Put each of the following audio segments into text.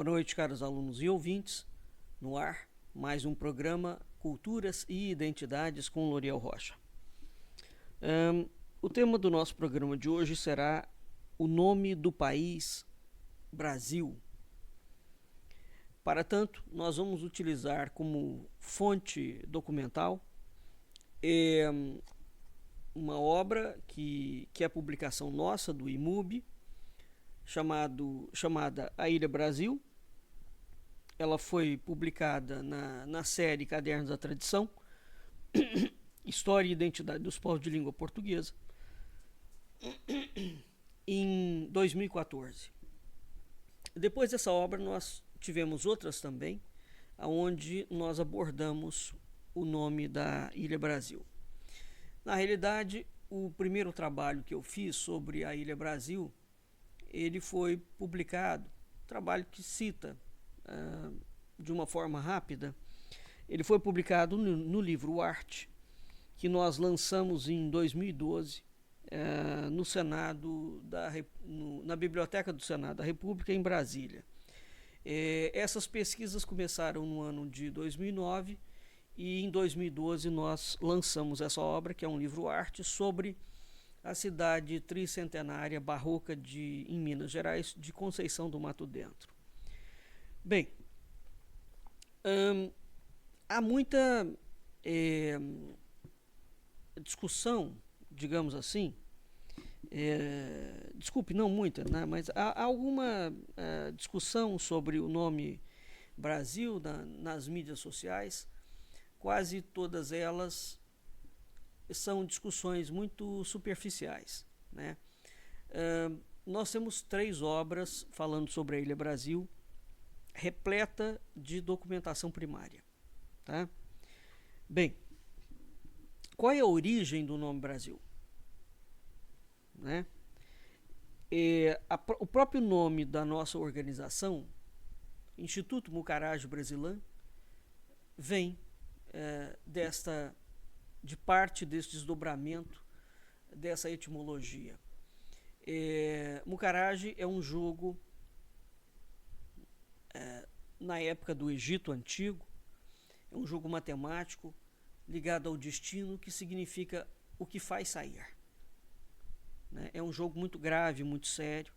Boa noite, caros alunos e ouvintes. No ar, mais um programa Culturas e Identidades com Loriel Rocha. O tema do nosso programa de hoje será o nome do país Brasil. Para tanto, nós vamos utilizar como fonte documental uma obra que é publicação nossa do IMUB, chamada A Ilha Brasil. Ela foi publicada na série Cadernos da Tradição, História e Identidade dos Povos de Língua Portuguesa, em 2014. Depois dessa obra, nós tivemos outras também, onde nós abordamos o nome da Ilha Brasil. Na realidade, o primeiro trabalho que eu fiz sobre a Ilha Brasil, ele foi publicado, trabalho que cita de uma forma rápida, ele foi publicado no livro Arte, que nós lançamos em 2012 no Senado na Biblioteca do Senado da República, em Brasília. Essas pesquisas começaram no ano de 2009 e em 2012 nós lançamos essa obra, que é um livro Arte, sobre a cidade tricentenária barroca em Minas Gerais, de Conceição do Mato Dentro. Bem, há muita discussão, digamos assim, desculpe, não muita, né, mas há alguma discussão sobre o nome Brasil nas mídias sociais. Quase todas elas são discussões muito superficiais, né? Nós temos 3 obras falando sobre a Ilha Brasil, repleta de documentação primária, tá? Bem, qual é a origem do nome Brasil? Né? O próprio nome da nossa organização, Instituto Mucarage Brasilan, vem de parte desse desdobramento dessa etimologia. Mucarage é um jogo na época do Egito Antigo, é um jogo matemático ligado ao destino, que significa o que faz sair. É um jogo muito grave, muito sério,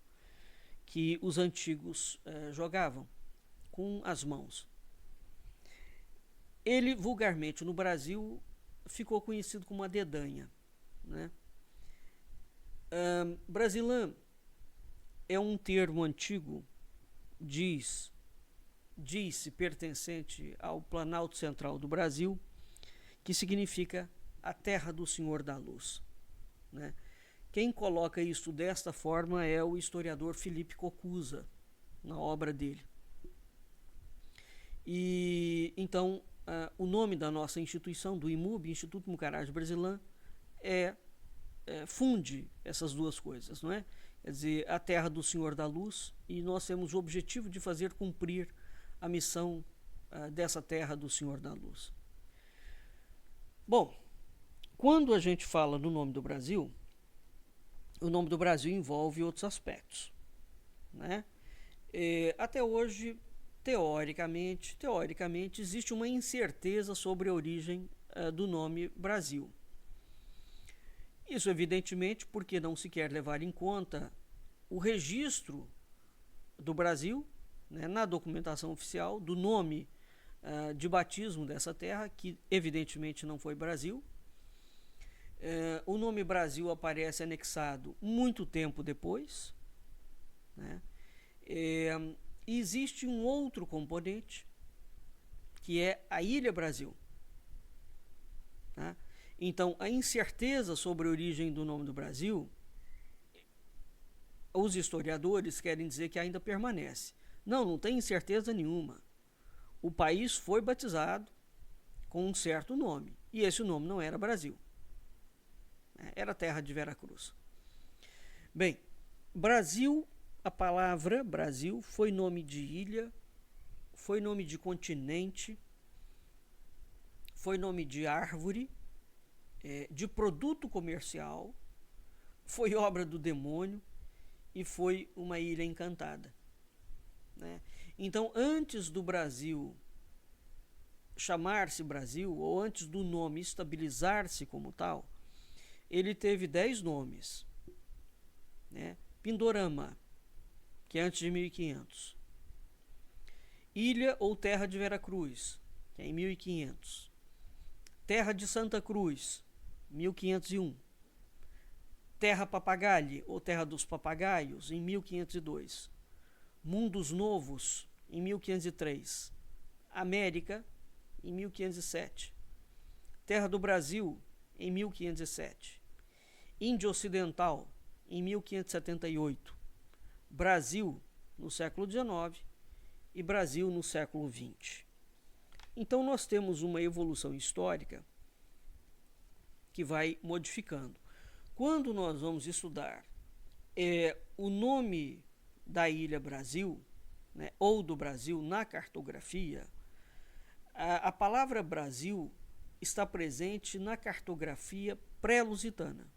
que os antigos jogavam com as mãos. Ele, vulgarmente, no Brasil, ficou conhecido como a dedanha, né? Brasilan é um termo antigo, diz-se pertencente ao Planalto Central do Brasil, que significa a terra do Senhor da Luz, né? Quem coloca isso desta forma é o historiador Felipe Cocuza, na obra dele. E então o nome da nossa instituição, do IMUB, Instituto Mucarage Brasilan, funde essas duas coisas, não é? Quer dizer, a terra do Senhor da Luz, e nós temos o objetivo de fazer cumprir a missão dessa terra do Senhor da Luz. Bom, quando a gente fala no nome do Brasil, o nome do Brasil envolve outros aspectos, né? Até hoje, teoricamente, existe uma incerteza sobre a origem do nome Brasil. Isso, evidentemente, porque não se quer levar em conta o registro do Brasil, né, na documentação oficial, do nome de batismo dessa terra, que evidentemente não foi Brasil. O nome Brasil aparece anexado muito tempo depois, né? E existe um outro componente, que é a Ilha Brasil, tá? Então, a incerteza sobre a origem do nome do Brasil, os historiadores querem dizer que ainda permanece. Não tem incerteza nenhuma. O país foi batizado com um certo nome, e esse nome não era Brasil, era a terra de Veracruz. Bem, Brasil, a palavra Brasil foi nome de ilha, foi nome de continente, foi nome de árvore, de produto comercial, foi obra do demônio e foi uma ilha encantada, né? Então, antes do Brasil chamar-se Brasil, ou antes do nome estabilizar-se como tal, ele teve 10 nomes, né? Pindorama, que é antes de 1500. Ilha ou Terra de Veracruz, que é em 1500. Terra de Santa Cruz, 1501. Terra Papagalle, ou Terra dos Papagaios, em 1502. Mundos Novos, em 1503. América, em 1507. Terra do Brasil, em 1507. Índia Ocidental, em 1578. Brasil, no século XIX, e Brasil no século XX. Então, nós temos uma evolução histórica que vai modificando. Quando nós vamos estudar o nome da ilha Brasil, né, ou do Brasil na cartografia, a palavra Brasil está presente na cartografia pré-lusitana.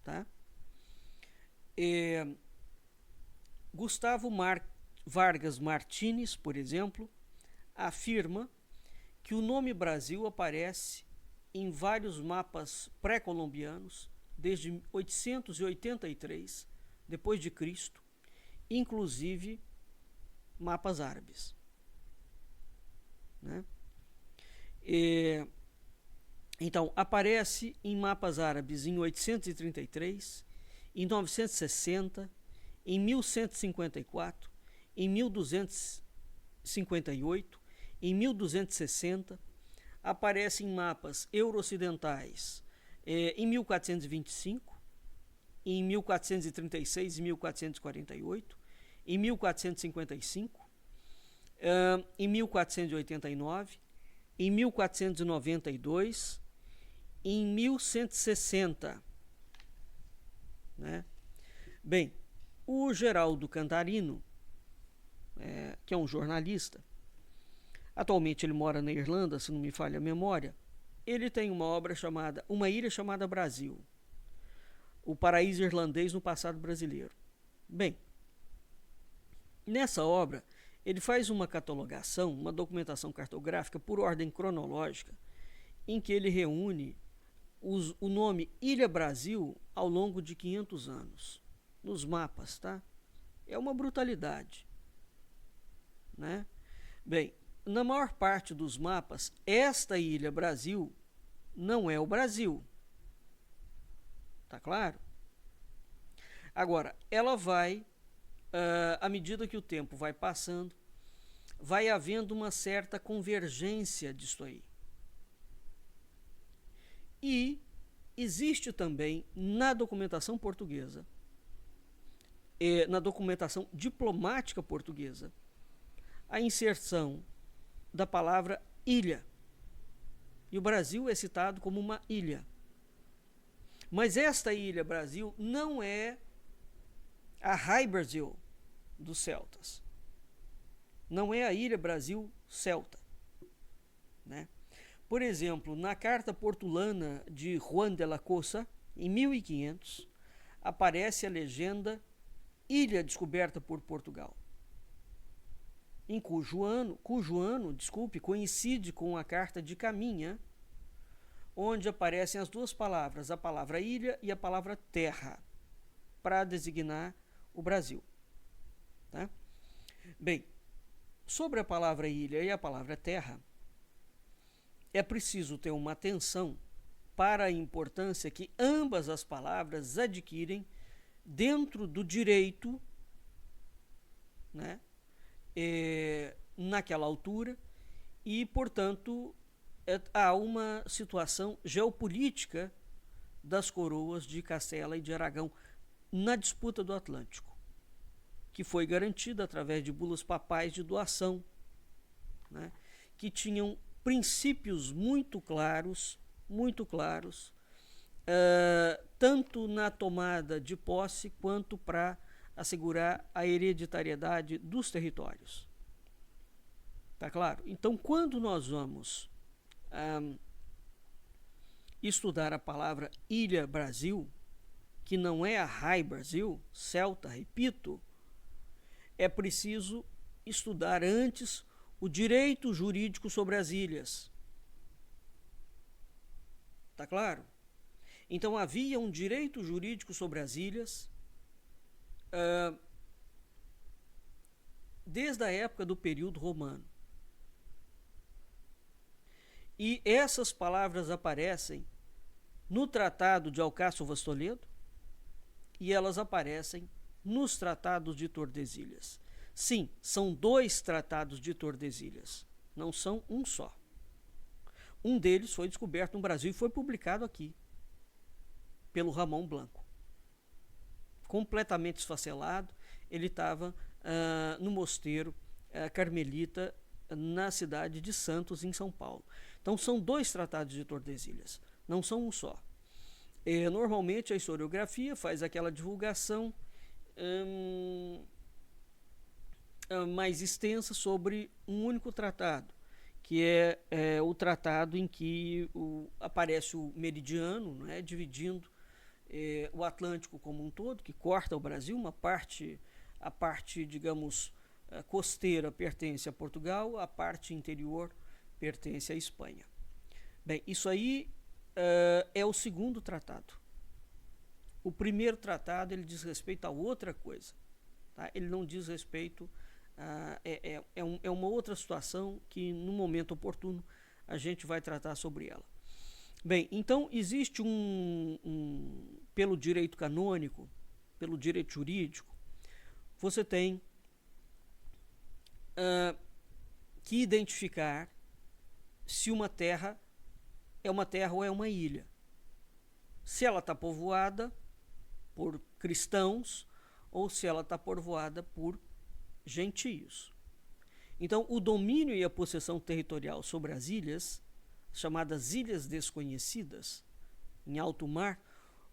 Tá? Gustavo Vargas Martins, por exemplo, afirma que o nome Brasil aparece em vários mapas pré-colombianos desde 883 depois de Cristo, inclusive mapas árabes, né? Então, aparece em mapas árabes em 833, em 960, em 1154, em 1258, em 1260, aparece em mapas euro-ocidentais em 1425, em 1436 e 1448, em 1455, em 1489, em 1492, em 1160. Né? Bem, o Geraldo Cantarino, que é um jornalista, atualmente ele mora na Irlanda, se não me falha a memória, ele tem uma ilha chamada Brasil, o paraíso irlandês no passado brasileiro. Bem, nessa obra ele faz uma catalogação, uma documentação cartográfica por ordem cronológica, em que ele reúne o nome Ilha Brasil ao longo de 500 anos, nos mapas, tá? É uma brutalidade, né? Bem, na maior parte dos mapas, esta Ilha Brasil não é o Brasil. Tá claro? Agora, ela vai, à medida que o tempo vai passando, vai havendo uma certa convergência disso aí. E existe também na documentação portuguesa, na documentação diplomática portuguesa, a inserção da palavra ilha. E o Brasil é citado como uma ilha. Mas esta ilha Brasil não é a High Brasil dos celtas. Não é a ilha Brasil celta, né? Por exemplo, na carta portulana de Juan de la Cosa, em 1500, aparece a legenda Ilha descoberta por Portugal, em cujo ano, coincide com a carta de Caminha, onde aparecem as duas palavras, a palavra ilha e a palavra terra, para designar o Brasil. Tá? Bem, sobre a palavra ilha e a palavra terra, é preciso ter uma atenção para a importância que ambas as palavras adquirem dentro do direito, né, naquela altura, e, portanto, há uma situação geopolítica das coroas de Castela e de Aragão na disputa do Atlântico, que foi garantida através de bulas papais de doação, né, que tinham princípios muito claros, tanto na tomada de posse quanto para assegurar a hereditariedade dos territórios. Tá claro? Então, quando nós vamos estudar a palavra Ilha Brasil, que não é a High Brasil, celta, repito, é preciso estudar antes o direito jurídico sobre as ilhas. Tá claro? Então havia um direito jurídico sobre as ilhas desde a época do período romano. E essas palavras aparecem no Tratado de Alcáçovas Toledo e elas aparecem nos Tratados de Tordesilhas. Sim, são 2 tratados de Tordesilhas, não são um só. Um deles foi descoberto no Brasil e foi publicado aqui, pelo Ramon Blanco. Completamente esfacelado, ele estava no mosteiro carmelita na cidade de Santos, em São Paulo. Então são 2 tratados de Tordesilhas, não são um só. Normalmente a historiografia faz aquela divulgação mais extensa sobre um único tratado, que é o tratado em que aparece o meridiano, né, dividindo o Atlântico como um todo, que corta o Brasil, a parte, digamos, costeira pertence a Portugal, a parte interior pertence à Espanha. Bem, isso aí é o segundo tratado. O primeiro tratado ele diz respeito a outra coisa, tá? Ele não diz respeito é uma outra situação que no momento oportuno a gente vai tratar sobre ela. Bem, então existe pelo direito canônico, pelo direito jurídico, você tem que identificar se uma terra é uma terra ou é uma ilha. Se ela está povoada por cristãos ou se ela está povoada por gentios. Então, o domínio e a possessão territorial sobre as ilhas, chamadas Ilhas Desconhecidas, em alto mar,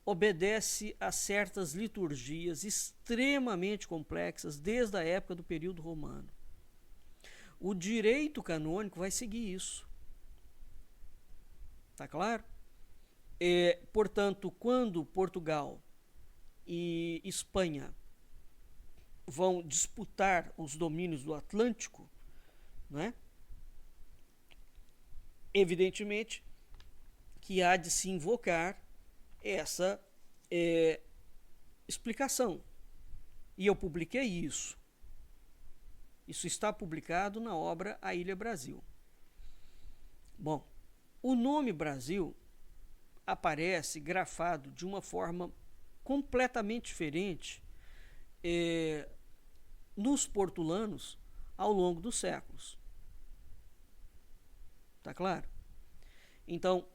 obedece a certas liturgias extremamente complexas desde a época do período romano. O direito canônico vai seguir isso. Tá claro? Portanto, quando Portugal e Espanha vão disputar os domínios do Atlântico, né? Evidentemente que há de se invocar essa explicação. E eu publiquei isso. Isso está publicado na obra A Ilha Brasil. Bom, o nome Brasil aparece grafado de uma forma completamente diferente nos portulanos ao longo dos séculos. Tá claro? Então,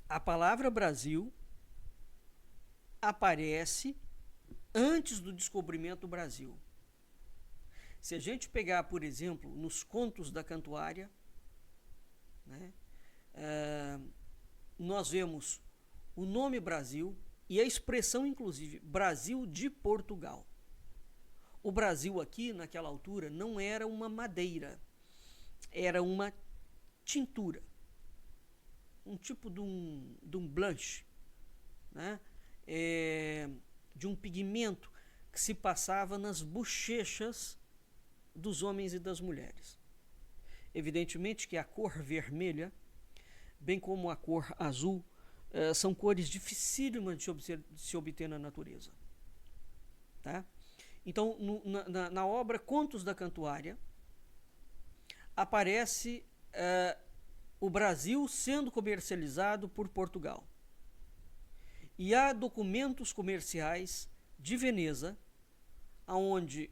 a palavra Brasil aparece antes do descobrimento do Brasil. Se a gente pegar, por exemplo, nos contos da Cantuária, né, nós vemos o nome Brasil e a expressão, inclusive, Brasil de Portugal. O Brasil aqui, naquela altura, não era uma madeira, era uma tintura, um tipo de um blanche, né? De um pigmento que se passava nas bochechas dos homens e das mulheres. Evidentemente que a cor vermelha, bem como a cor azul, são cores dificílimas de se obter na natureza. Tá? Então, na obra Contos da Cantuária, aparece o Brasil sendo comercializado por Portugal. E há documentos comerciais de Veneza, onde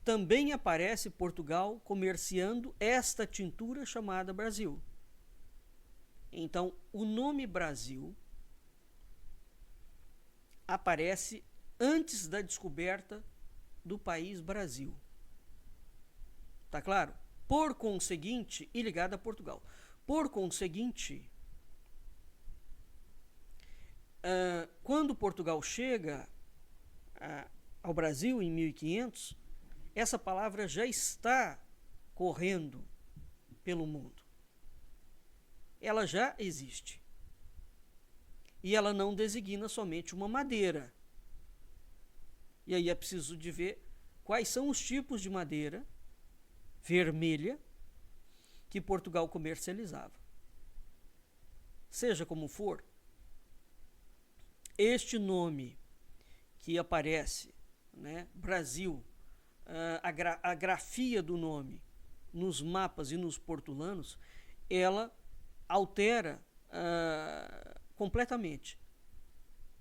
também aparece Portugal comerciando esta tintura chamada Brasil. Então, o nome Brasil aparece antes da descoberta do país Brasil. Tá claro? Por conseguinte, e ligado a Portugal. Por conseguinte, quando Portugal chega ao Brasil em 1500, essa palavra já está correndo pelo mundo. Ela já existe. E ela não designa somente uma madeira. E aí é preciso de ver quais são os tipos de madeira vermelha que Portugal comercializava. Seja como for, este nome que aparece, né, Brasil, a grafia do nome nos mapas e nos portulanos, ela altera completamente,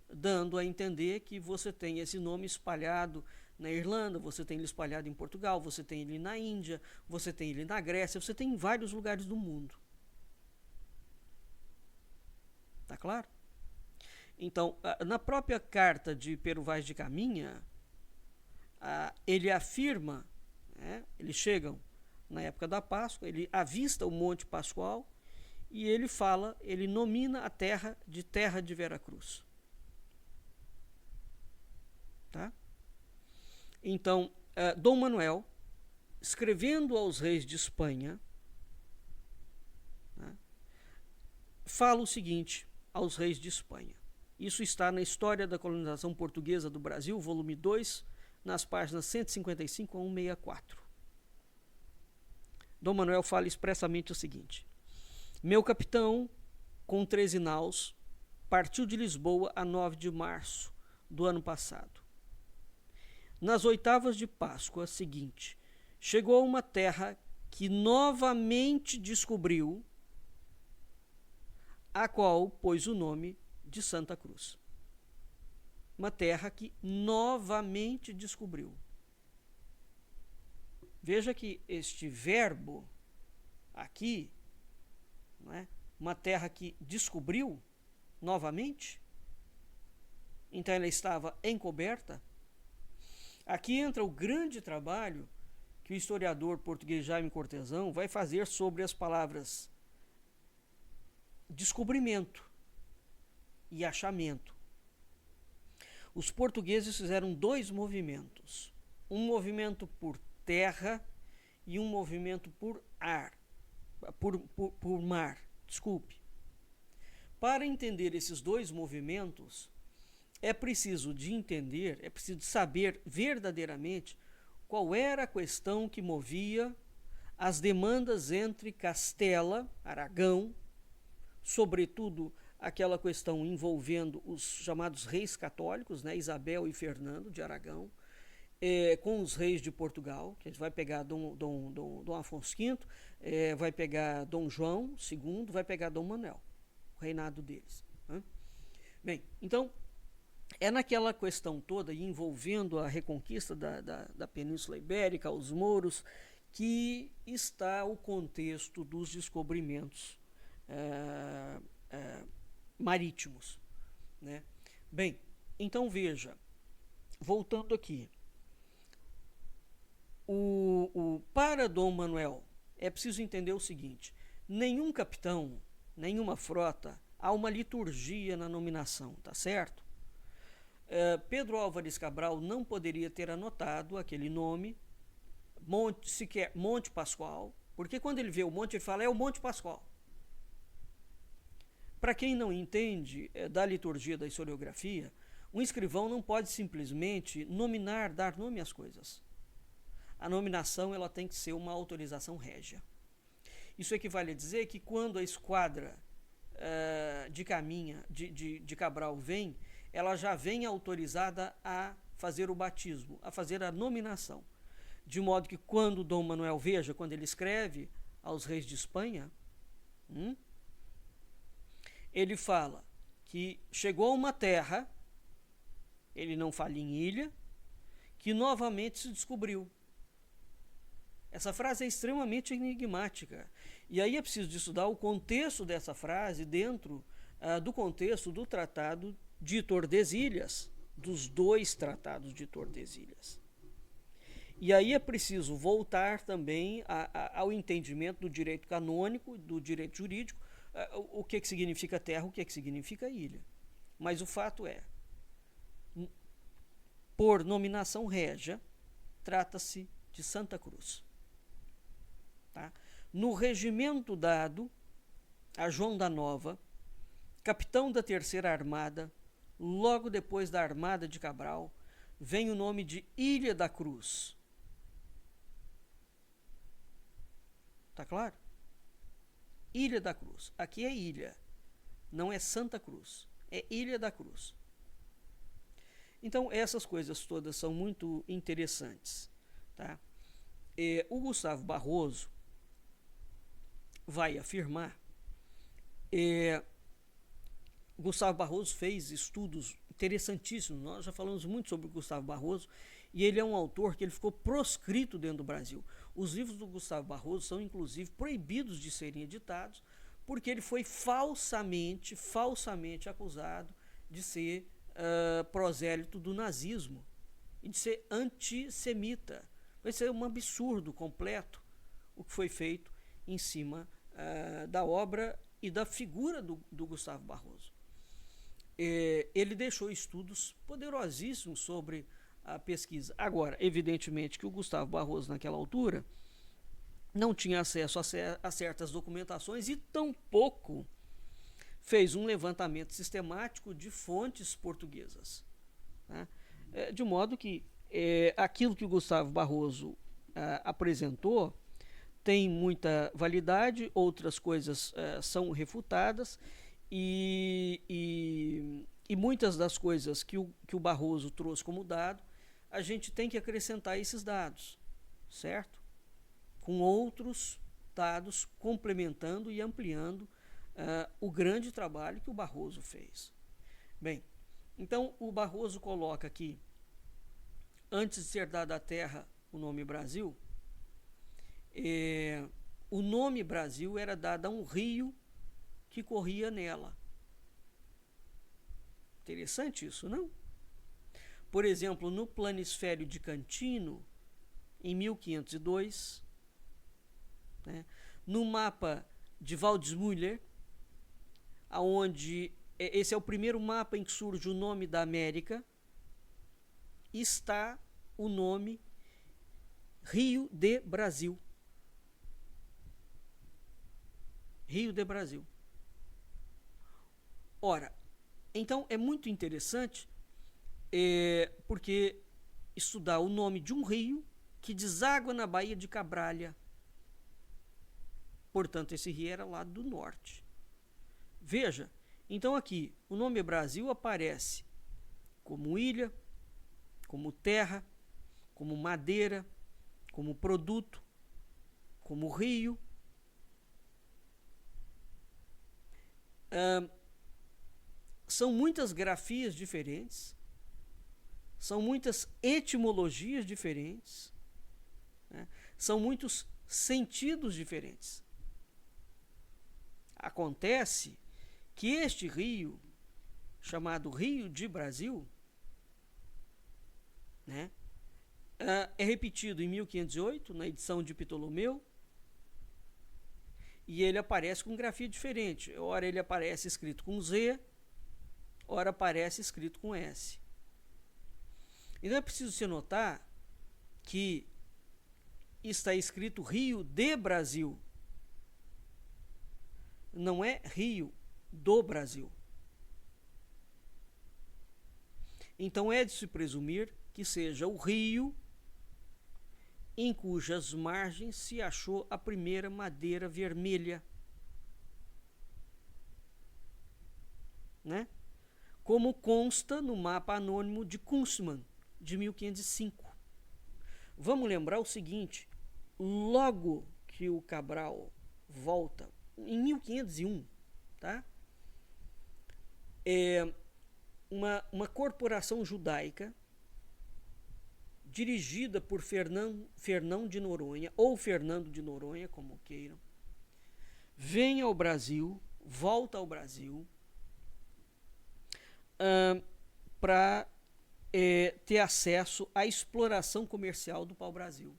dando a entender que você tem esse nome espalhado na Irlanda, você tem ele espalhado em Portugal, você tem ele na Índia, você tem ele na Grécia, você tem em vários lugares do mundo. Tá claro? Então, na própria carta de Pero Vaz de Caminha, ele afirma, né, eles chegam na época da Páscoa, ele avista o Monte Pascoal e ele fala, ele nomina a terra de Veracruz. Tá? Então, Dom Manuel, escrevendo aos reis de Espanha, né, fala o seguinte aos reis de Espanha. Isso está na História da Colonização Portuguesa do Brasil, volume 2, nas páginas 155 a 164. Dom Manuel fala expressamente o seguinte: meu capitão, com 13 naus, partiu de Lisboa a 9 de março do ano passado. Nas oitavas de Páscoa seguinte, chegou a uma terra que novamente descobriu, a qual pôs o nome de Santa Cruz. Uma terra que novamente descobriu. Veja que este verbo aqui, não é? Uma terra que descobriu novamente, então ela estava encoberta. Aqui entra o grande trabalho que o historiador português Jaime Cortesão vai fazer sobre as palavras descobrimento e achamento. Os portugueses fizeram dois movimentos, um movimento por terra e um movimento por ar, por mar, desculpe. Para entender esses dois movimentos, é preciso de entender, é preciso de saber verdadeiramente qual era a questão que movia as demandas entre Castela, Aragão, sobretudo aquela questão envolvendo os chamados reis católicos, né, Isabel e Fernando de Aragão, com os reis de Portugal, que a gente vai pegar Dom Afonso V, vai pegar Dom João II, vai pegar Dom Manuel, o reinado deles. Né? Bem, então, é naquela questão toda, envolvendo a reconquista da Península Ibérica, os mouros, que está o contexto dos descobrimentos marítimos. Né? Bem, então veja, voltando aqui, para Dom Manuel é preciso entender o seguinte: nenhum capitão, nenhuma frota, há uma liturgia na nominação, tá certo? Pedro Álvares Cabral não poderia ter anotado aquele nome, sequer Monte Pascoal, porque quando ele vê o monte, ele fala, é o Monte Pascoal. Para quem não entende da liturgia da historiografia, um escrivão não pode simplesmente dar nome às coisas. A nominação ela tem que ser uma autorização régia. Isso equivale a dizer que quando a esquadra de Cabral vem, ela já vem autorizada a fazer o batismo, a fazer a nominação. De modo que quando Dom Manuel veja, quando ele escreve aos reis de Espanha, ele fala que chegou a uma terra, ele não fala em ilha, que novamente se descobriu. Essa frase é extremamente enigmática. E aí é preciso de estudar o contexto dessa frase dentro do contexto do Tratado de Tordesilhas, dos dois tratados de Tordesilhas. E aí é preciso voltar também ao entendimento do direito canônico, do direito jurídico, o que significa terra, o que significa ilha. Mas o fato é, por nominação régia, trata-se de Santa Cruz. Tá? No regimento dado a João da Nova, capitão da Terceira Armada, logo depois da Armada de Cabral, vem o nome de Ilha da Cruz. Tá claro? Ilha da Cruz. Aqui é ilha, não é Santa Cruz, é Ilha da Cruz. Então, essas coisas todas são muito interessantes. Tá? O Gustavo Barroso vai afirmar. Gustavo Barroso fez estudos interessantíssimos. Nós já falamos muito sobre o Gustavo Barroso, e ele é um autor que ele ficou proscrito dentro do Brasil. Os livros do Gustavo Barroso são, inclusive, proibidos de serem editados, porque ele foi falsamente acusado de ser prosélito do nazismo e de ser antissemita. Vai ser um absurdo completo o que foi feito em cima da obra e da figura do Gustavo Barroso. Ele deixou estudos poderosíssimos sobre a pesquisa. Agora, evidentemente que o Gustavo Barroso, naquela altura, não tinha acesso a certas documentações e tampouco fez um levantamento sistemático de fontes portuguesas. Tá? De modo que aquilo que o Gustavo Barroso apresentou tem muita validade, outras coisas são refutadas, e muitas das coisas que o Barroso trouxe como dado, a gente tem que acrescentar esses dados, certo? Com outros dados complementando e ampliando o grande trabalho que o Barroso fez. Bem, então o Barroso coloca aqui, antes de ser dado à terra o nome Brasil, o nome Brasil era dado a um rio que corria nela. Interessante isso, não? Por exemplo, no Planisfério de Cantino, em 1502, né, no mapa de Waldseemüller, onde esse é o primeiro mapa em que surge o nome da América, está o nome Rio de Brasil. Rio de Brasil. Ora, então é muito interessante porque estudar o nome de um rio que deságua na Baía de Cabralha. Portanto, esse rio era lá do norte. Veja, então aqui o nome Brasil aparece como ilha, como terra, como madeira, como produto, como rio. São muitas grafias diferentes, são muitas etimologias diferentes, né? São muitos sentidos diferentes. Acontece que este rio, chamado Rio de Brasil, né, é repetido em 1508, na edição de Ptolomeu, e ele aparece com grafia diferente. Ora ele aparece escrito com Z, ora aparece escrito com S. Então é preciso se notar que está escrito Rio de Brasil, não é Rio do Brasil. Então é de se presumir que seja o rio em cujas margens se achou a primeira madeira vermelha, né? Como consta no mapa anônimo de Kunstmann, de 1505. Vamos lembrar o seguinte: logo que o Cabral volta, em 1501, tá? Uma corporação judaica dirigida por Fernão de Noronha, ou Fernando de Noronha, como queiram, vem ao Brasil, volta ao Brasil, para ter acesso à exploração comercial do pau-brasil.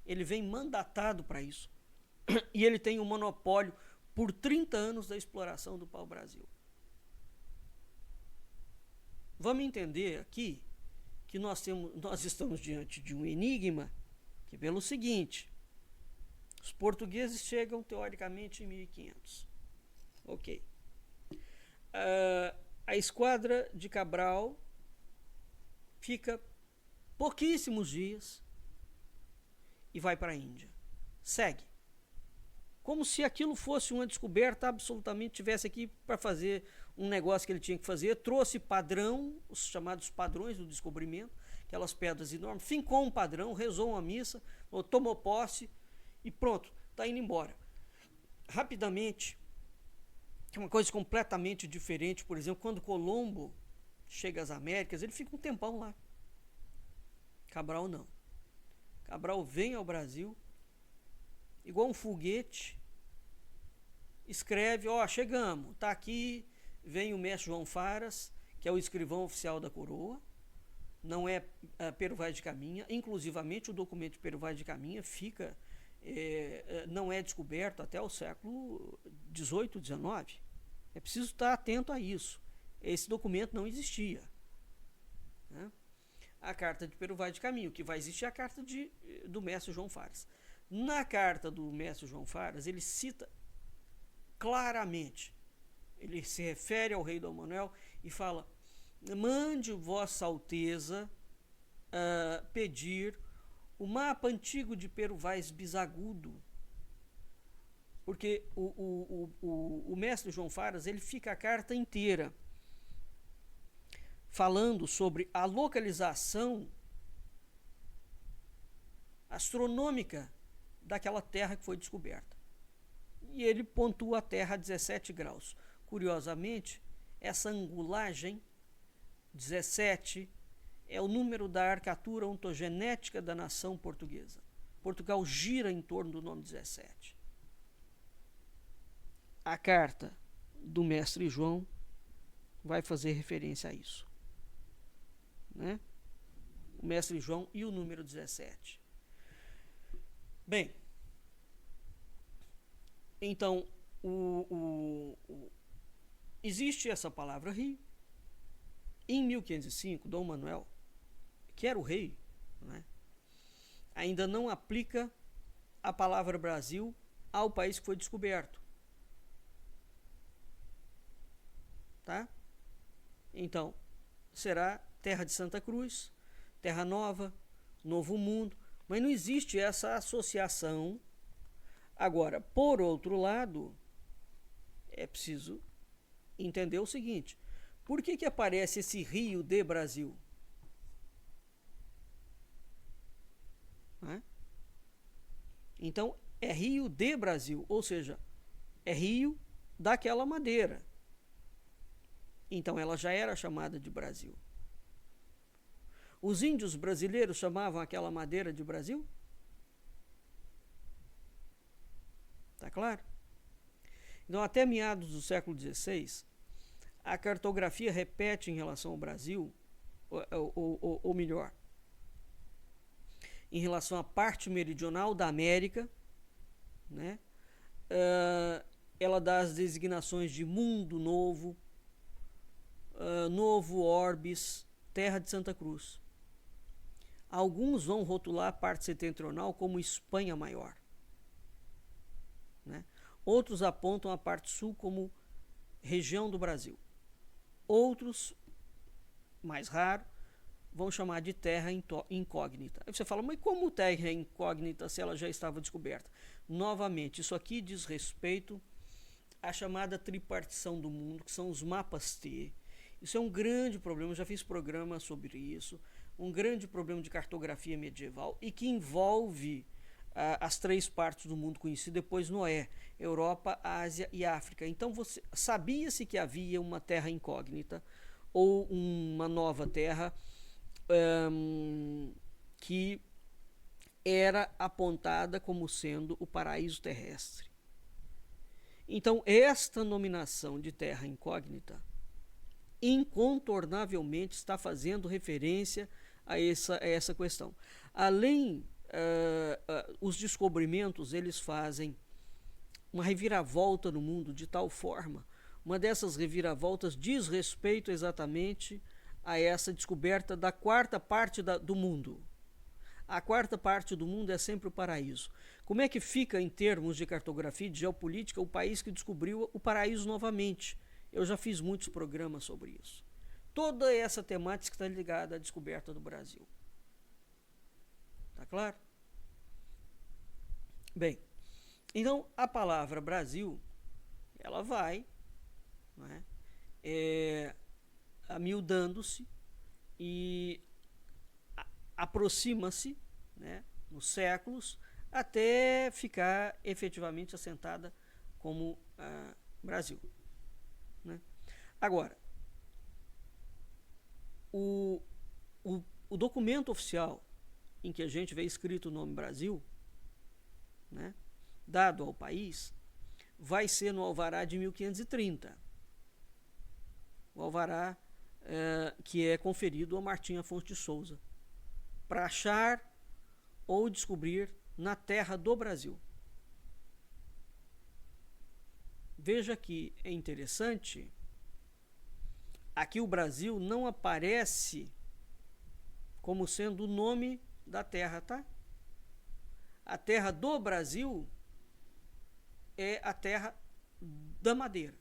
Ele vem mandatado para isso. E ele tem um monopólio por 30 anos da exploração do pau-brasil. Vamos entender aqui que nós estamos diante de um enigma, que pelo seguinte: os portugueses chegam teoricamente em 1500. Ok. A esquadra de Cabral fica pouquíssimos dias e vai para a Índia. Segue. Como se aquilo fosse uma descoberta, absolutamente tivesse aqui para fazer um negócio que ele tinha que fazer, trouxe padrão, os chamados padrões do descobrimento, aquelas pedras enormes, fincou um padrão, rezou uma missa, tomou posse e pronto, está indo embora. Rapidamente, que é uma coisa completamente diferente, por exemplo, quando Colombo chega às Américas, ele fica um tempão lá. Cabral não. Cabral vem ao Brasil, igual um foguete, escreve, chegamos, tá aqui, vem o mestre João Faras, que é o escrivão oficial da coroa, não é Pero Vaz de Caminha, inclusivamente o documento de Pero Vaz de Caminha fica, não é descoberto até o século XVIII, XIX. É preciso estar atento a isso. Esse documento não existia, né? A carta de Pero Vaz de Caminha, o que vai existir é a carta do mestre João Faras. Na carta do mestre João Faras, ele cita claramente, ele se refere ao rei Dom Manuel e fala: mande Vossa Alteza pedir o mapa antigo de Pero Vaz Bisagudo, porque o mestre João Faras, ele fica a carta inteira falando sobre a localização astronômica daquela terra que foi descoberta. E ele pontua a terra a 17 graus. Curiosamente, essa angulagem, 17, é o número da arcatura ontogenética da nação portuguesa. Portugal gira em torno do nome 17. A carta do mestre João vai fazer referência a isso, né? O mestre João e o número 17. Bem, então existe essa palavra rio. Em 1505, Dom Manuel, que era o rei, né, ainda não aplica a palavra Brasil ao país que foi descoberto. Tá? Então, será Terra de Santa Cruz, Terra Nova, Novo Mundo, mas não existe essa associação. Agora, por outro lado, é preciso entender o seguinte: por que aparece esse Rio de Brasil? Né? Então, é Rio de Brasil, ou seja, é rio daquela madeira. Então, ela já era chamada de Brasil. Os índios brasileiros chamavam aquela madeira de Brasil? Tá claro? Então, até meados do século XVI, a cartografia repete em relação ao Brasil, ou melhor, em relação à parte meridional da América, né? Ela dá as designações de Mundo Novo, Novo Orbis, Terra de Santa Cruz. Alguns vão rotular a parte setentrional como Espanha Maior, né? Outros apontam a parte sul como região do Brasil. Outros, mais raro, vão chamar de terra incógnita. Aí você fala, mas como terra incógnita se ela já estava descoberta? Novamente, isso aqui diz respeito à chamada tripartição do mundo, que são os mapas T. Isso é um grande problema, eu já fiz programa sobre isso, um grande problema de cartografia medieval e que envolve as três partes do mundo conhecido depois Noé, Europa, Ásia e África. Então sabia-se que havia uma terra incógnita ou uma nova terra que era apontada como sendo o paraíso terrestre. Então esta nominação de terra incógnita incontornavelmente está fazendo referência a essa questão. Além os descobrimentos, eles fazem uma reviravolta no mundo de tal forma, uma dessas reviravoltas diz respeito exatamente a essa descoberta da quarta parte do mundo. A quarta parte do mundo é sempre o paraíso. Como é que fica em termos de cartografia e de geopolítica o país que descobriu o paraíso novamente? Eu já fiz muitos programas sobre isso. Toda essa temática está ligada à descoberta do Brasil. Tá claro? Bem, então a palavra Brasil, ela vai, não é, amiudando-se e aproxima-se, né, nos séculos, até ficar efetivamente assentada como Brasil, né? Agora, o, o documento oficial em que a gente vê escrito o nome Brasil, né, dado ao país, vai ser no alvará de 1530. O alvará que é conferido a Martim Afonso de Souza, para achar ou descobrir na terra do Brasil. Veja que é interessante, aqui o Brasil não aparece como sendo o nome da terra, tá? A terra do Brasil é a terra da madeira.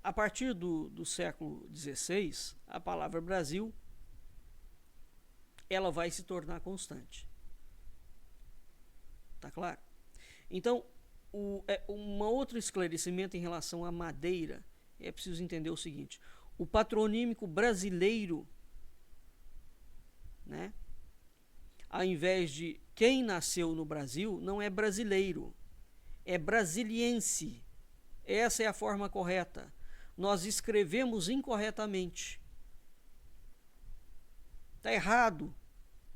A partir do século XVI, a palavra Brasil, ela vai se tornar constante. Tá claro? Então, um outro esclarecimento em relação à madeira, é preciso entender o seguinte: o patronímico brasileiro, né, ao invés de quem nasceu no Brasil, não é brasileiro, é brasiliense. Essa é a forma correta. Nós escrevemos incorretamente. Está errado.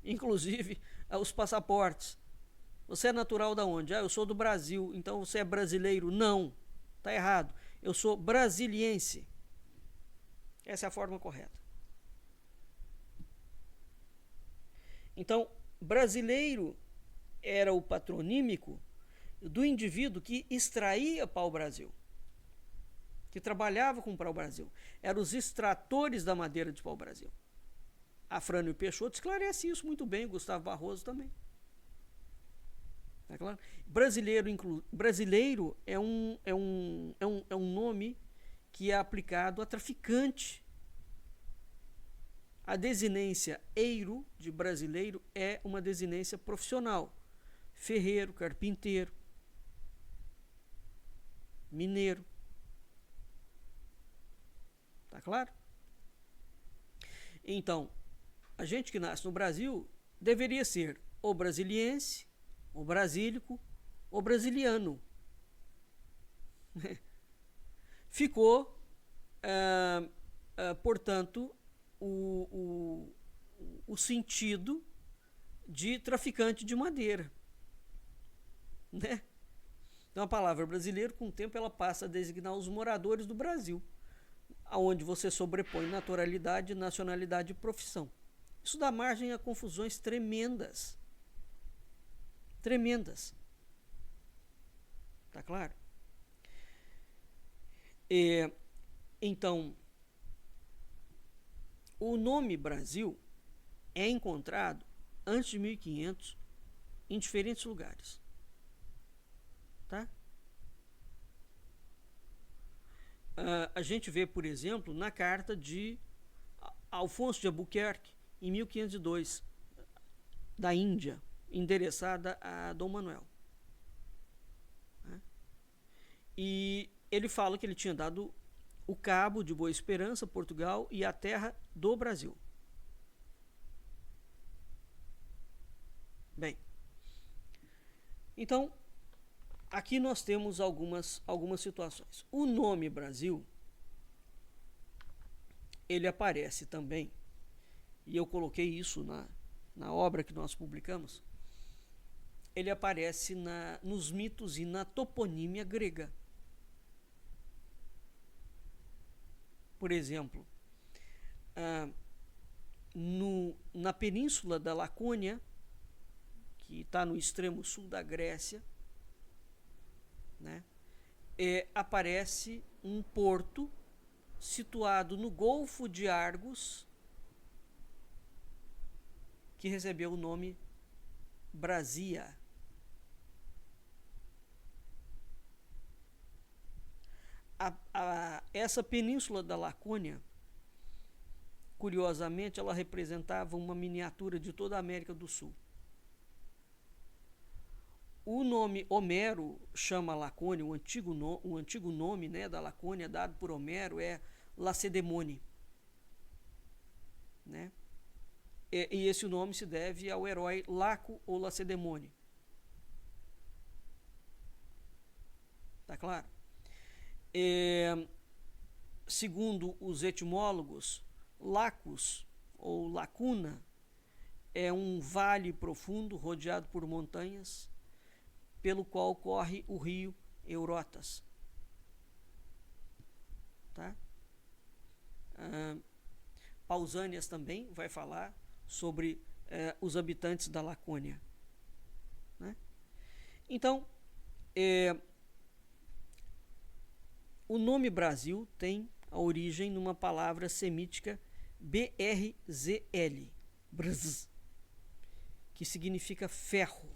Inclusive, os passaportes. Você é natural da onde? Eu sou do Brasil, então você é brasileiro. Não, está errado. Eu sou brasiliense. Essa é a forma correta. Então, brasileiro era o patronímico do indivíduo que extraía pau-brasil, que trabalhava com pau-brasil. Eram os extratores da madeira de pau-brasil. Afrânio Peixoto esclarece isso muito bem, Gustavo Barroso também. Tá claro? Brasileiro é um nome que é aplicado a traficante. A desinência eiro, de brasileiro, é uma desinência profissional. Ferreiro, carpinteiro, mineiro. Tá claro? Então, a gente que nasce no Brasil deveria ser ou brasiliense, ou brasílico, ou brasiliano. Ficou, portanto, o sentido de traficante de madeira, né? Então a palavra brasileiro, com o tempo, ela passa a designar os moradores do Brasil, aonde você sobrepõe naturalidade, nacionalidade e profissão. Isso dá margem a confusões tremendas. Tremendas. Tá claro? Então, o nome Brasil é encontrado antes de 1500 em diferentes lugares. Tá? A gente vê, por exemplo, na carta de Alfonso de Albuquerque, em 1502, da Índia, endereçada a Dom Manuel. E ele fala que ele tinha dado o Cabo de Boa Esperança, Portugal, e a terra do Brasil. Bem, então, aqui nós temos algumas situações. O nome Brasil, ele aparece também, e eu coloquei isso na obra que nós publicamos, ele aparece nos mitos e na toponímia grega. Por exemplo, na península da Lacônia, que está no extremo sul da Grécia, né, aparece um porto situado no Golfo de Argos, que recebeu o nome Brasia. Essa península da Lacônia, curiosamente, ela representava uma miniatura de toda a América do Sul. O nome Homero chama a Lacônia, o antigo nome, né, da Lacônia dado por Homero é Lacedemone, né? E esse nome se deve ao herói Laco ou Lacedemone. Tá claro? Segundo os etimólogos, Lacus ou lacuna é um vale profundo rodeado por montanhas, pelo qual corre o rio Eurotas. Tá? Pausanias também vai falar sobre os habitantes da Lacônia. Né? Então, o nome Brasil tem a origem numa palavra semítica BRZL, brz, que significa ferro.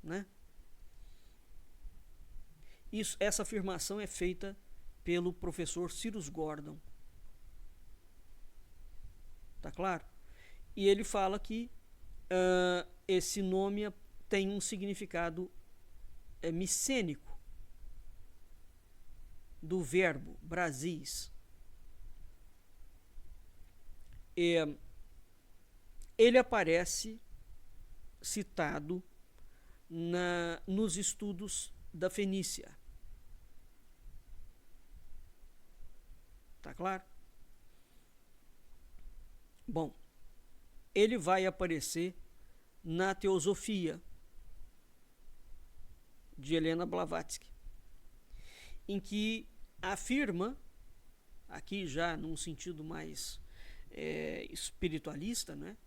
Né? Essa afirmação é feita pelo professor Cyrus Gordon. Tá claro? E ele fala que esse nome tem um significado micênico do verbo Brasis. Ele aparece citado nos estudos da Fenícia. Tá claro? Bom, ele vai aparecer na Teosofia de Helena Blavatsky, em que afirma, aqui já num sentido mais espiritualista, né,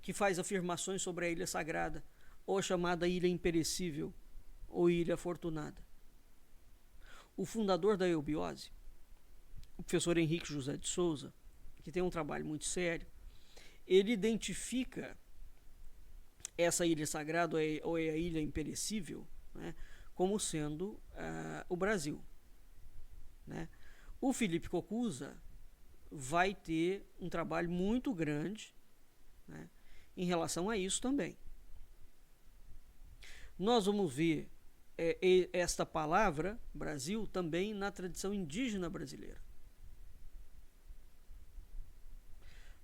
que faz afirmações sobre a ilha sagrada, ou chamada Ilha Imperecível, ou Ilha Afortunada. O fundador da eubiose, o professor Henrique José de Souza, que tem um trabalho muito sério, ele identifica essa ilha sagrada ou a ilha imperecível, né, como sendo o Brasil. Né? O Felipe Cocuza vai ter um trabalho muito grande, né, em relação a isso também. Nós vamos ver esta palavra, Brasil, também na tradição indígena brasileira.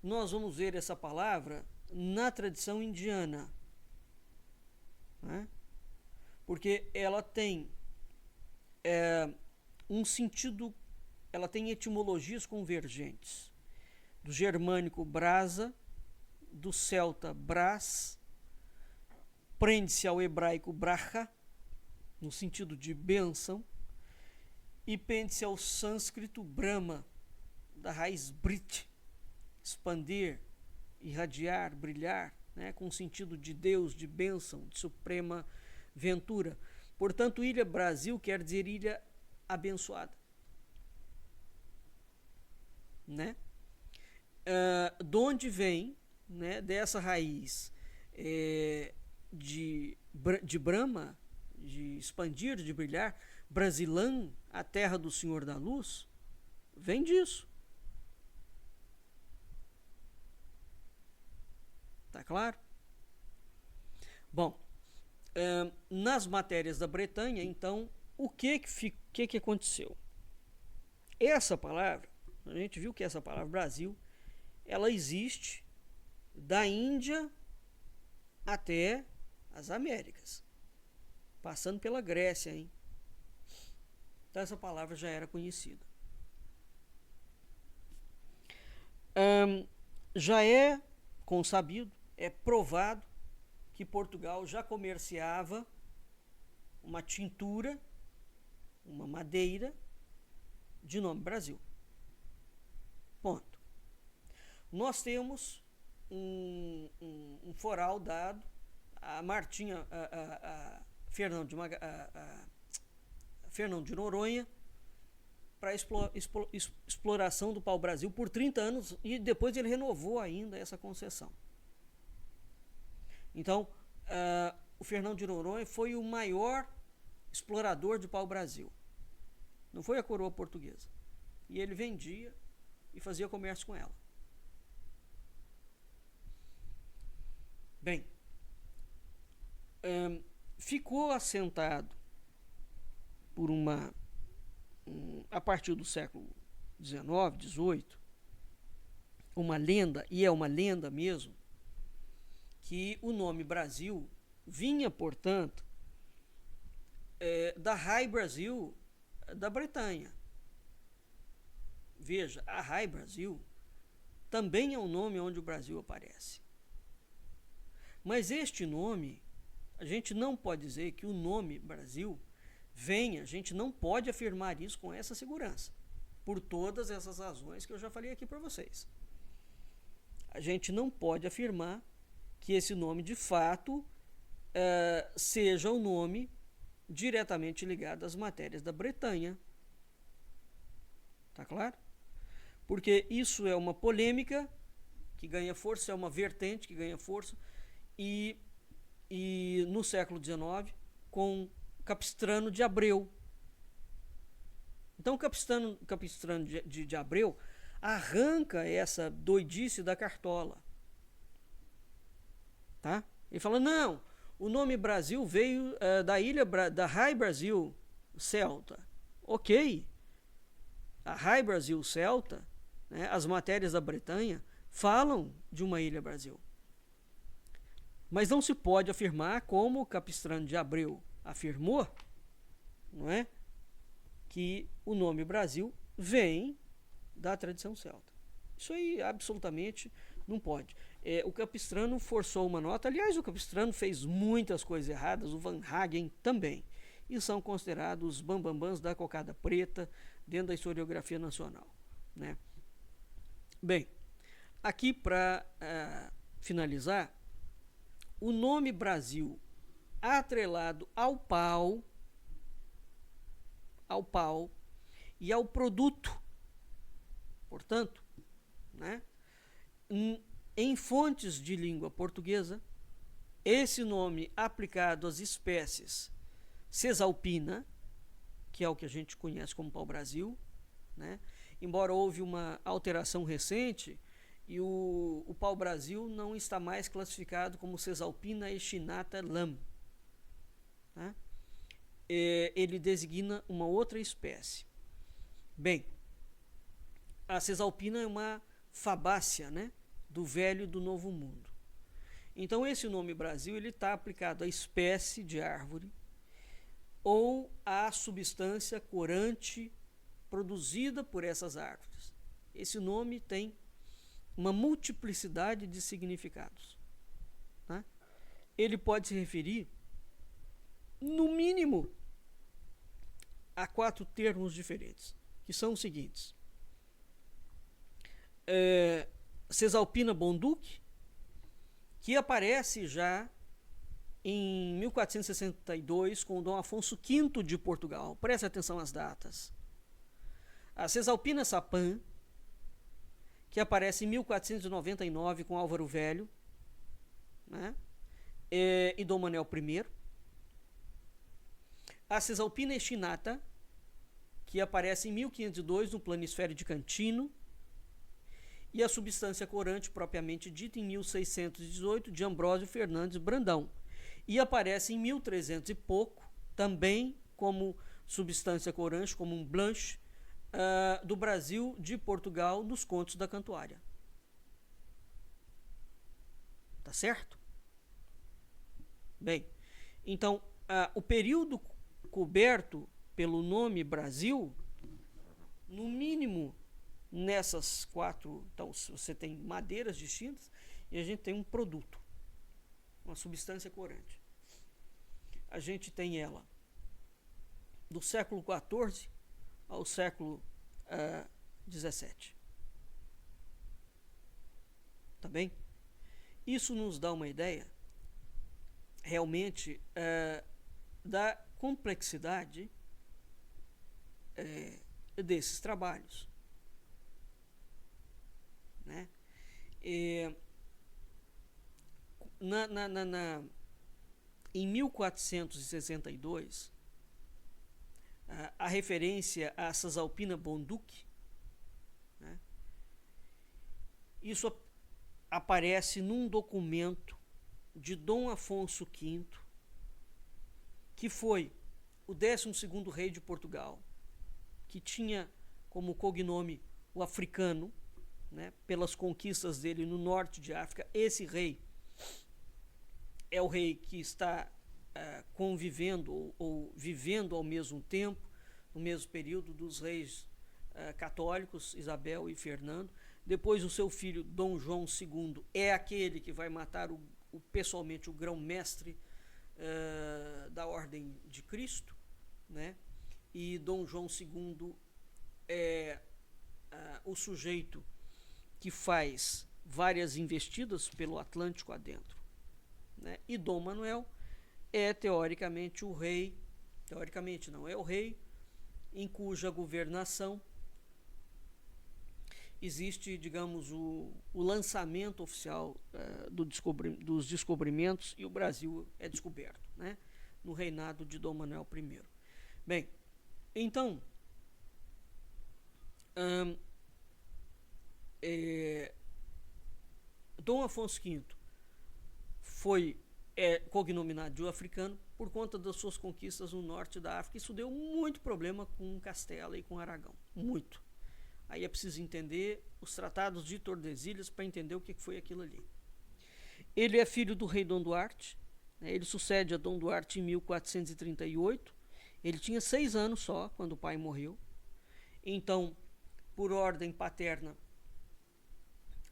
Nós vamos ver essa palavra na tradição indiana, né? Porque ela tem um sentido, ela tem etimologias convergentes, do germânico brasa, do celta bras, prende-se ao hebraico bracha, no sentido de bênção, e pende-se ao sânscrito brahma, da raiz brit, expandir, irradiar, brilhar, né, com o sentido de Deus, de bênção, de suprema ventura. Portanto, Ilha Brasil quer dizer ilha abençoada. Né? De onde vem, né, dessa raiz de Brahma, de expandir, de brilhar, Brasilã, a terra do Senhor da Luz, vem disso. Tá claro? Bom, nas matérias da Bretanha, então, o que aconteceu? Essa palavra, a gente viu que essa palavra Brasil, ela existe da Índia até as Américas, passando pela Grécia, hein? Então essa palavra já era conhecida. Já é consabido, é provado que Portugal já comerciava uma tintura, uma madeira de nome Brasil. Ponto. Nós temos um foral dado a Martinha, a Fernão de Noronha, para exploração do pau-brasil por 30 anos, e depois ele renovou ainda essa concessão. Então, o Fernão de Noronha foi o maior explorador de pau-brasil. Não foi a coroa portuguesa. e ele vendia e fazia comércio com ela. Bem, ficou assentado por a partir do século XIX, XVIII, uma lenda, e é uma lenda mesmo, que o nome Brasil vinha, portanto, da Rai Brasil da Bretanha. Veja, a Rai Brasil também é um nome onde o Brasil aparece. Mas este nome, a gente não pode dizer que o nome Brasil venha, a gente não pode afirmar isso com essa segurança, por todas essas razões que eu já falei aqui para vocês. A gente não pode afirmar que esse nome de fato seja o nome diretamente ligado às matérias da Bretanha. Tá claro? Porque isso é uma polêmica que ganha força, é uma vertente que ganha força, e no século XIX, com Capistrano de Abreu. Então, Capistrano de Abreu arranca essa doidice da cartola. Tá? Ele fala, não, o nome Brasil veio da ilha da Rai Brasil Celta. Ok, a Rai Brasil Celta, né, as matérias da Bretanha falam de uma ilha Brasil. Mas não se pode afirmar, como Capistrano de Abreu afirmou, não é, que o nome Brasil vem da tradição celta. Isso aí absolutamente não pode. O Capistrano forçou uma nota, aliás, o Capistrano fez muitas coisas erradas, o Van Hagen também, e são considerados os bambambãs da cocada preta dentro da historiografia nacional, né? Bem, aqui para finalizar, o nome Brasil atrelado ao pau e ao produto, portanto, né, em fontes de língua portuguesa, esse nome aplicado às espécies Cesalpina, que é o que a gente conhece como pau-brasil, né, embora houve uma alteração recente, e o pau-brasil não está mais classificado como Cesalpina echinata lam. Tá? Ele designa uma outra espécie. Bem, a Cesalpina é uma fabácea, né, do Velho e do Novo Mundo. Então, esse nome Brasil está aplicado à espécie de árvore ou à substância corante produzida por essas árvores. Esse nome tem uma multiplicidade de significados. Tá? Ele pode se referir, no mínimo, a 4 termos diferentes, que são os seguintes. Cesalpina Bonduc, que aparece já em 1462 com Dom Afonso V de Portugal. Preste atenção às datas. A Cesalpina Sapã, que aparece em 1499 com Álvaro Velho, né, e Dom Manuel I. A Cesalpina echinata, que aparece em 1502 no Planisfério de Cantino, e a substância corante propriamente dita em 1618 de Ambrósio Fernandes Brandão, e aparece em 1300 e pouco também como substância corante, como um blanche, do Brasil de Portugal nos Contos da Cantuária. Tá certo? Bem, então o período coberto pelo nome Brasil, no mínimo nessas 4, então você tem madeiras distintas e a gente tem um produto, uma substância corante. A gente tem ela do século XIV ao século XVII. Tá bem? Isso nos dá uma ideia realmente da complexidade desses trabalhos, né? Em 1462, a referência a Cesalpina Bonduc Isso aparece num documento de Dom Afonso V, que foi o 12º rei de Portugal, que tinha como cognome o africano, né, pelas conquistas dele no norte de África. Esse rei é o rei que está convivendo ou vivendo ao mesmo tempo, no mesmo período, dos reis católicos, Isabel e Fernando. Depois o seu filho, Dom João II, é aquele que vai matar pessoalmente o grão-mestre da Ordem de Cristo, né? E Dom João II é o sujeito que faz várias investidas pelo Atlântico adentro, né? E Dom Manuel é teoricamente o rei, teoricamente não, é o rei em cuja governação existe, digamos, o lançamento oficial dos descobrimentos, e o Brasil é descoberto, né, no reinado de Dom Manuel I. Bem, então, Dom Afonso V foi cognominado de africano por conta das suas conquistas no norte da África. Isso deu muito problema com Castela e com Aragão, muito. Aí é preciso entender os tratados de Tordesilhas para entender o que foi aquilo ali. Ele é filho do rei Dom Duarte, né? Ele sucede a Dom Duarte em 1438. Ele tinha 6 anos só quando o pai morreu. Então, por ordem paterna,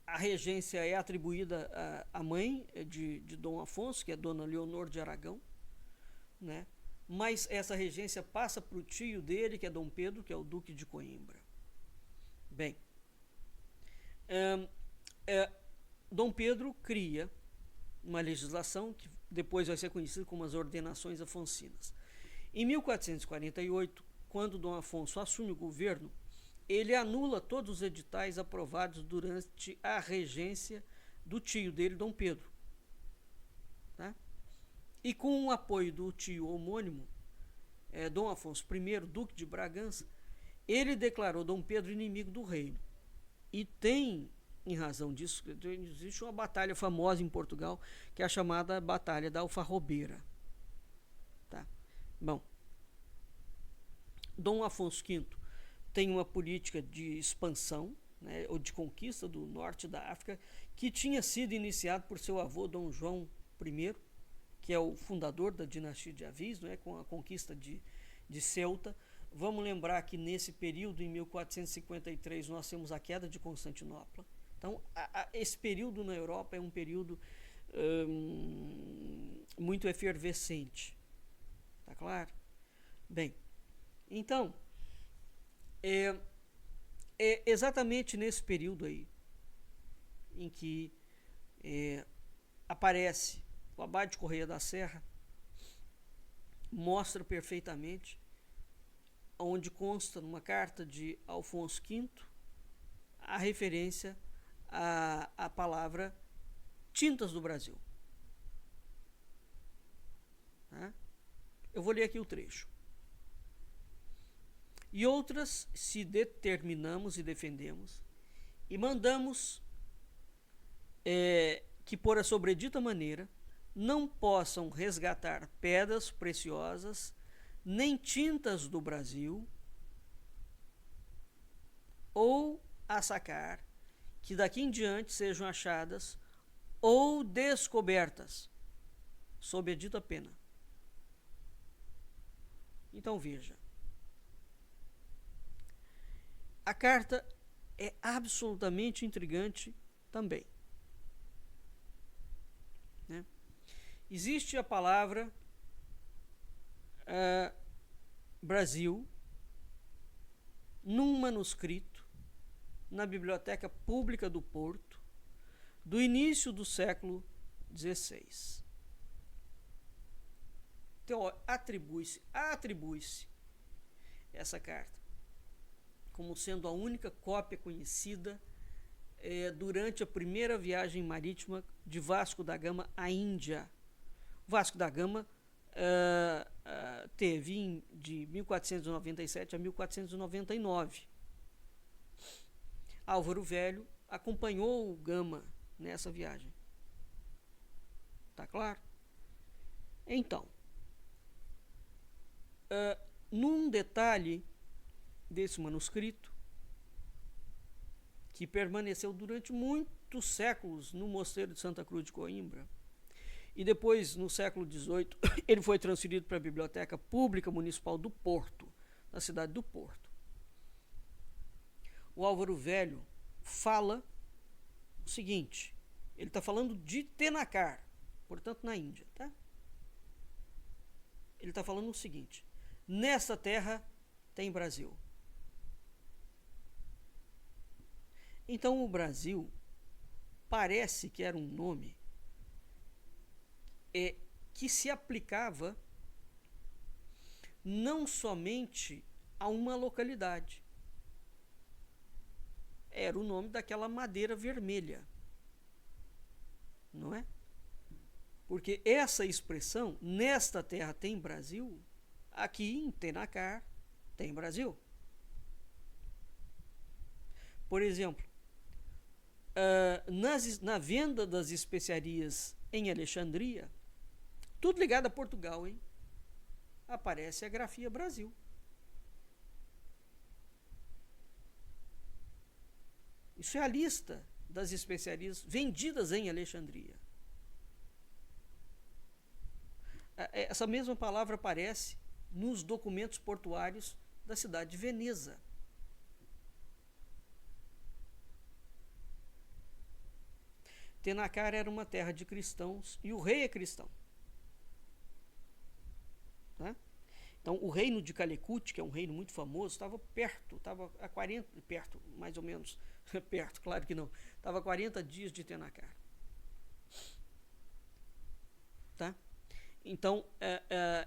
a regência é atribuída à mãe de Dom Afonso, que é Dona Leonor de Aragão, né? Mas essa regência passa para o tio dele, que é Dom Pedro, que é o Duque de Coimbra. Bem, Dom Pedro cria uma legislação que depois vai ser conhecida como as Ordenações Afonsinas. Em 1448, quando Dom Afonso assume o governo, ele anula todos os editais aprovados durante a regência do tio dele, Dom Pedro. Tá? E com o apoio do tio homônimo, Dom Afonso I, Duque de Bragança, ele declarou Dom Pedro inimigo do reino. E tem, em razão disso, existe uma batalha famosa em Portugal, que é a chamada Batalha da Alfarrobeira. Tá? Bom, Dom Afonso V tem uma política de expansão, né, ou de conquista do norte da África, que tinha sido iniciado por seu avô Dom João I, que é o fundador da dinastia de Avis, né, com a conquista de Ceuta. Vamos lembrar que nesse período, em 1453, nós temos a queda de Constantinopla. Então, esse período na Europa é um período muito efervescente. Tá claro? Bem, então, é exatamente nesse período aí em que aparece o Abade Correia da Serra, mostra perfeitamente, onde consta numa carta de Afonso V a referência à palavra tintas do Brasil. Tá? Eu vou ler aqui o trecho. E outras, se determinamos e defendemos, e mandamos que, por a sobredita maneira, não possam resgatar pedras preciosas, nem tintas do Brasil, ou a sacar, que daqui em diante sejam achadas ou descobertas, sob a dita pena. Então veja, a carta é absolutamente intrigante também, né? Existe a palavra Brasil num manuscrito na Biblioteca Pública do Porto do início do século XVI. Então, atribui-se essa carta como sendo a única cópia conhecida durante a primeira viagem marítima de Vasco da Gama à Índia. Vasco da Gama teve de 1497 a 1499. Álvaro Velho acompanhou o Gama nessa viagem. Tá claro? Então, num detalhe desse manuscrito, que permaneceu durante muitos séculos no Mosteiro de Santa Cruz de Coimbra, e depois, no século XVIII, ele foi transferido para a Biblioteca Pública Municipal do Porto, na cidade do Porto. O Álvaro Velho fala o seguinte, ele está falando de Tenakar, portanto na Índia, tá? Ele está falando o seguinte, nessa terra tem Brasil. Então o Brasil parece que era um nome que se aplicava não somente a uma localidade. Era o nome daquela madeira vermelha, não é? Porque essa expressão, nesta terra tem Brasil, aqui em Tenakar tem Brasil. Por exemplo, na venda das especiarias em Alexandria, tudo ligado a Portugal, hein? Aparece a grafia Brasil. Isso é a lista das especiarias vendidas em Alexandria. Essa mesma palavra aparece nos documentos portuários da cidade de Veneza. Tenakar era uma terra de cristãos e o rei é cristão. Tá? Então, o reino de Calicut, que é um reino muito famoso, estava perto, estava a 40, perto, mais ou menos, perto, claro que não, estava a 40 dias de Tenakar. Tá? Então,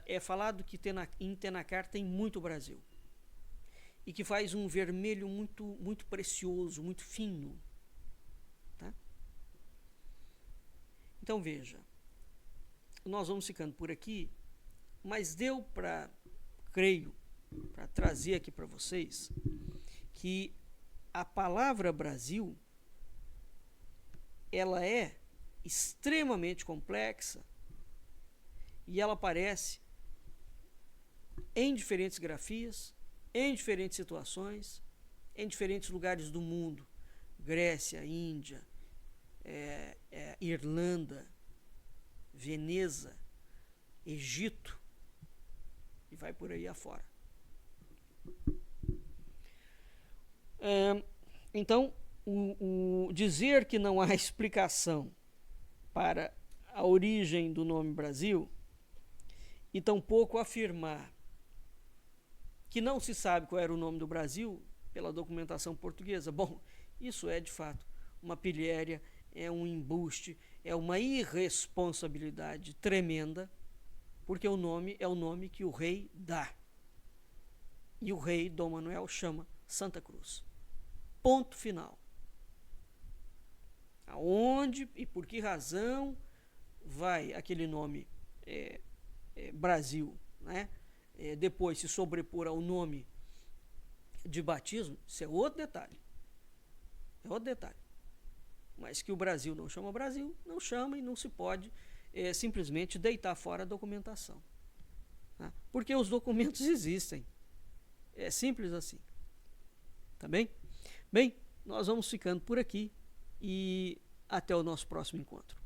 é falado que em Tenakar tem muito Brasil. E que faz um vermelho muito, muito precioso, muito fino. Tá? Então, veja, nós vamos ficando por aqui, mas deu para, creio, para trazer aqui para vocês, que a palavra Brasil, ela é extremamente complexa e ela aparece em diferentes grafias, em diferentes situações, em diferentes lugares do mundo, Grécia, Índia, Irlanda, Veneza, Egito, e vai por aí afora. Então, o dizer que não há explicação para a origem do nome Brasil, e tampouco afirmar que não se sabe qual era o nome do Brasil pela documentação portuguesa, bom, isso é de fato uma pilhéria, é um embuste, é uma irresponsabilidade tremenda, porque o nome é o nome que o rei dá. E o rei Dom Manuel chama Santa Cruz. Ponto final. Aonde e por que razão vai aquele nome Brasil, né? Depois se sobrepor ao nome de batismo, isso é outro detalhe. É outro detalhe. Mas que o Brasil não chama Brasil, não chama e não se pode simplesmente deitar fora a documentação. Tá? Porque os documentos existem. É simples assim. Tá bem? Bem, nós vamos ficando por aqui e até o nosso próximo encontro.